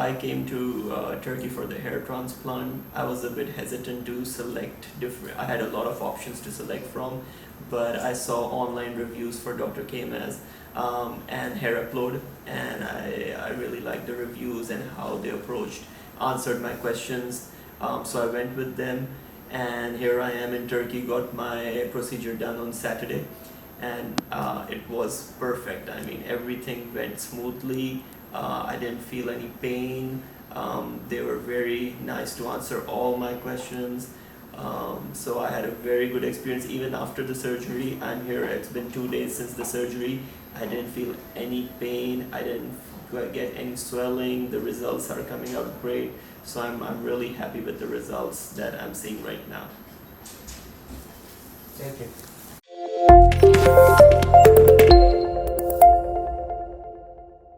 I came to Turkey for the hair transplant. I was a bit hesitant to select different. I had a lot of options to select from, but I saw online reviews for Dr. Caymaz and Hair Upload, and I really liked the reviews and how they answered my questions. So I went with them, and here I am in Turkey. Got my procedure done on Saturday, and it was perfect. I mean, everything went smoothly. I didn't feel any pain. They were very nice to answer all my questions. So I had a very good experience even after the surgery. I'm here, it's been 2 days since the surgery. I didn't feel any pain. I didn't get any swelling. The results are coming out great. So I'm really happy with the results that I'm seeing right now. Thank you.